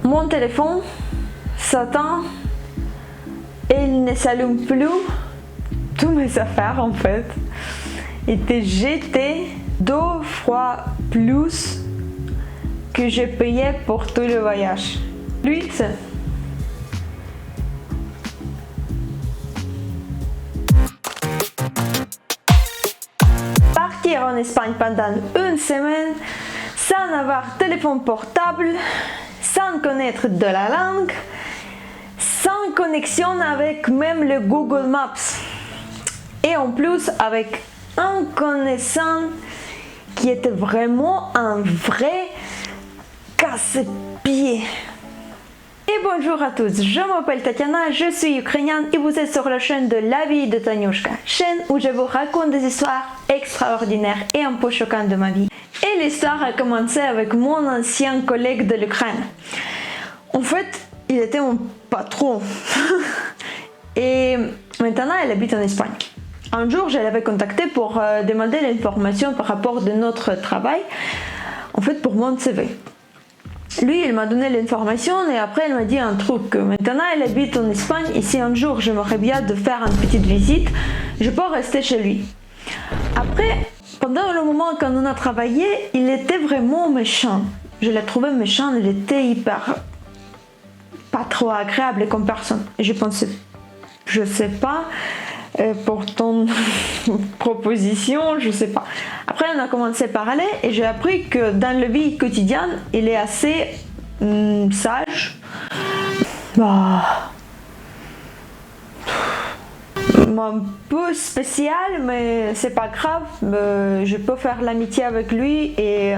Mon téléphone s'éteint et il ne s'allume plus. Toutes mes affaires en fait étaient jetées 2 fois plus que j'ai payé pour tout le voyage. Ensuite, partir en Espagne pendant une semaine sans avoir téléphone portable, sans connaître de la langue, sans connexion avec même le Google Maps. Et en plus avec un connaissant qui était vraiment un vrai casse-pied. Et bonjour à tous, je m'appelle Tatiana, je suis ukrainienne et vous êtes sur la chaîne de La vie de Taniushka, chaîne où je vous raconte des histoires extraordinaires et un peu choquantes de ma vie. Et l'histoire a commencé avec mon ancien collègue de l'Ukraine. En fait, il était mon patron. Et maintenant, il habite en Espagne. Un jour, je l'avais contacté pour demander l'information par rapport de notre travail, en fait pour mon CV. Lui, il m'a donné l'information et après, il m'a dit un truc. Maintenant, il habite en Espagne et si un jour, j'aimerais bien de faire une petite visite, je peux rester chez lui. Après, pendant le moment quand on a travaillé, il était vraiment méchant. Je l'ai trouvé méchant, il était hyper... pas trop agréable comme personne. Et je pensais, je sais pas... pour ton proposition, je sais pas. Après, on a commencé à parler et j'ai appris que dans la vie quotidienne, il est assez sage. Un peu spécial, mais c'est pas grave. Je peux faire l'amitié avec lui et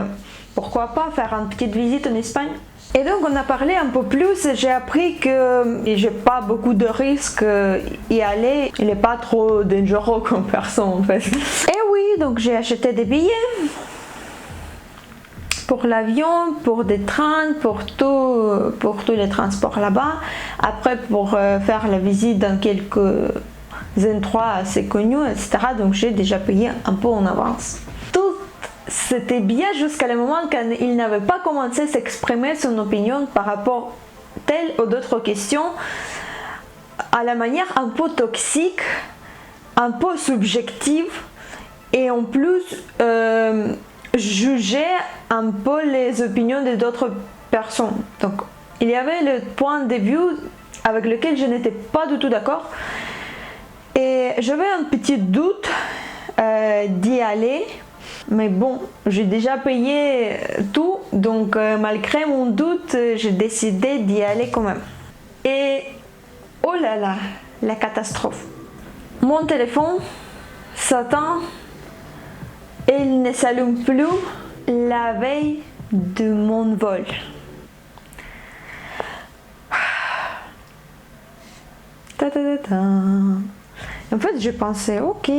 pourquoi pas faire une petite visite en Espagne. Et donc on a parlé un peu plus, j'ai appris que j'ai pas beaucoup de risques y aller, il n'est pas trop dangereux comme personne en fait. Et oui, donc j'ai acheté des billets pour l'avion, pour des trains, pour tous les transports là-bas. Après pour faire la visite dans quelques endroits assez connus, etc. Donc j'ai déjà payé un peu en avance. C'était bien jusqu'à le moment quand il n'avait pas commencé à s'exprimer son opinion par rapport à telle ou d'autres questions à la manière un peu toxique, un peu subjective et en plus juger un peu les opinions d'autres personnes. Donc il y avait le point de vue avec lequel je n'étais pas du tout d'accord et j'avais un petit doute d'y aller. Mais bon, j'ai déjà payé tout, donc malgré mon doute, j'ai décidé d'y aller quand même. Et oh là là, la catastrophe. Mon téléphone s'éteint et il ne s'allume plus la veille de mon vol. En fait, je pensais, ok.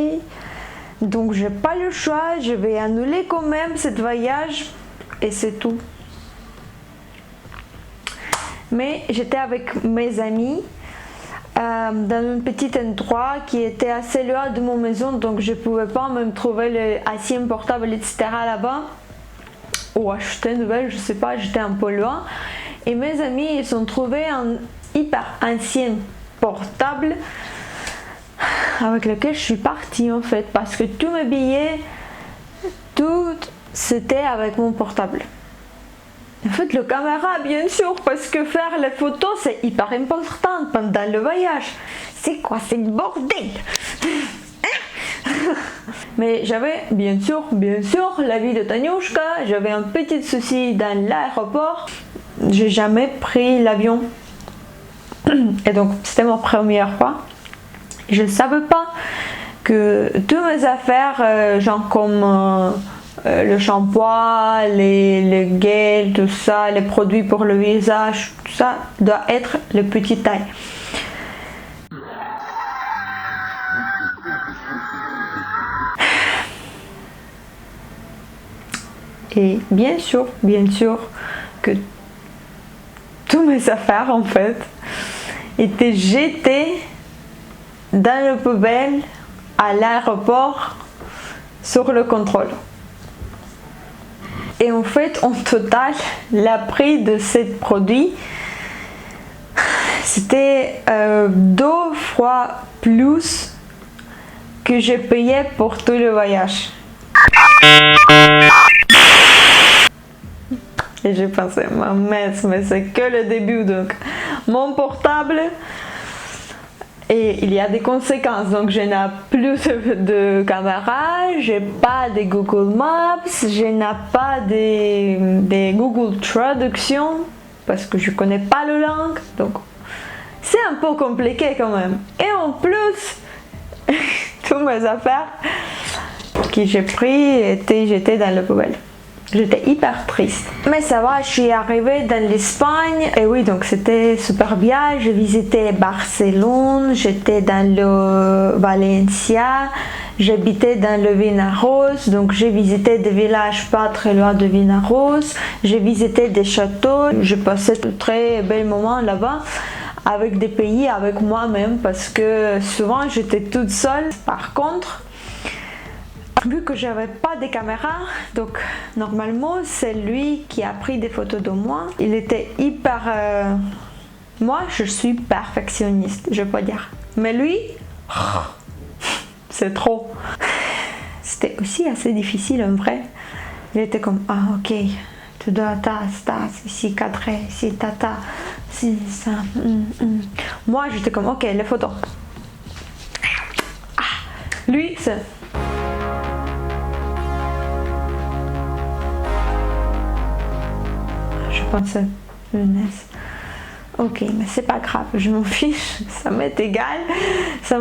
Donc j'ai pas le choix, je vais annuler quand même ce voyage et c'est tout. Mais j'étais avec mes amis dans un petit endroit qui était assez loin de mon maison, donc je pouvais pas me trouver assez portable etc. là-bas ou acheter une nouvelle, je sais pas, j'étais un peu loin. Et mes amis ils ont trouvé un hyper ancien portable avec lequel je suis partie en fait parce que tous mes billets, tout c'était avec mon portable. En fait le caméra bien sûr parce que faire les photos c'est hyper important pendant le voyage. C'est quoi ce bordel? Mais j'avais bien sûr la vie de Taniushka, j'avais un petit souci dans l'aéroport, j'ai jamais pris l'avion et donc c'était ma première fois. Je ne savais pas que toutes mes affaires, genre comme le shampoing, les gels, tout ça, les produits pour le visage, tout ça, doit être de petite taille. Et bien sûr que toutes mes affaires en fait étaient jetées dans le poubelle à l'aéroport sur le contrôle. Et en fait, en total, le prix de ce produit c'était 2 fois plus que j'ai payé pour tout le voyage. Et j'ai pensé, mais c'est que le début, donc mon portable, et il y a des conséquences, donc je n'ai plus de caméra, j'ai pas de Google Maps, je n'ai pas de Google Traduction, parce que je connais pas la langue, donc c'est un peu compliqué quand même. Et en plus, toutes mes affaires que j'ai pris étaient jetées dans la poubelle. J'étais hyper triste. Mais ça va, je suis arrivée dans l'Espagne. Et oui, donc c'était super bien. J'ai visité Barcelone, j'étais dans le Valencia, j'habitais dans le Vinaros. Donc j'ai visité des villages pas très loin de Vinaros. J'ai visité des châteaux. J'ai passé de très bels moments là-bas avec des pays, avec moi-même, parce que souvent j'étais toute seule. Par contre, vu que j'avais pas de caméra, donc normalement c'est lui qui a pris des photos de moi. Il était hyper... Moi je suis perfectionniste, je peux dire. Mais lui, c'est trop. C'était aussi assez difficile en vrai. Il était comme, ah ok, tu dois ici cadré, ici tata, ici ça. Moi j'étais comme, ok, les photos. Ah, lui c'est... Je pensais, lunettes. Ok, mais c'est pas grave, je m'en fiche, ça m'est égal, ça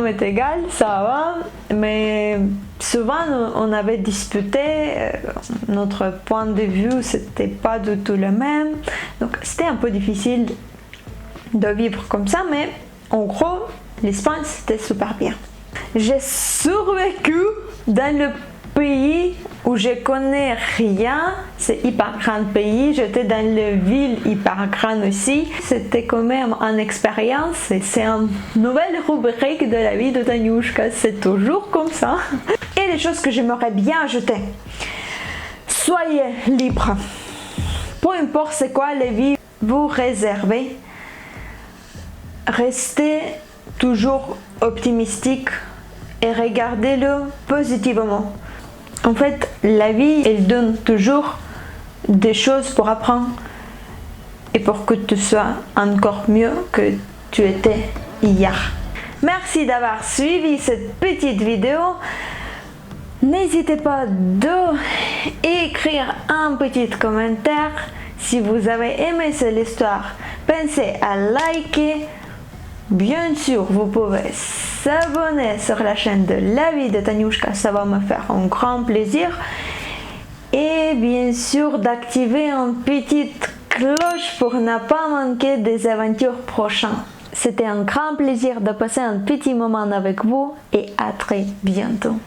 va. Mais souvent, on avait disputé, notre point de vue, c'était pas du tout le même. Donc, c'était un peu difficile de vivre comme ça, mais en gros, l'Espagne, c'était super bien. J'ai survécu dans le pays où je connais rien, c'est hyper grand pays, j'étais dans une ville hyper grande aussi, c'était quand même une expérience et c'est une nouvelle rubrique de la vie de Taniushka, c'est toujours comme ça. Et les choses que j'aimerais bien ajouter, soyez libre, peu importe c'est quoi les vies vous réservez, restez toujours optimistique et regardez-le positivement. En fait, la vie, elle donne toujours des choses pour apprendre et pour que tu sois encore mieux que tu étais hier. Merci d'avoir suivi cette petite vidéo. N'hésitez pas d'écrire un petit commentaire si vous avez aimé cette histoire. Pensez à liker. Bien sûr, vous pouvez s'abonner sur la chaîne de La Vie de Taniushka, ça va me faire un grand plaisir. Et bien sûr, d'activer une petite cloche pour ne pas manquer des aventures prochaines. C'était un grand plaisir de passer un petit moment avec vous et à très bientôt.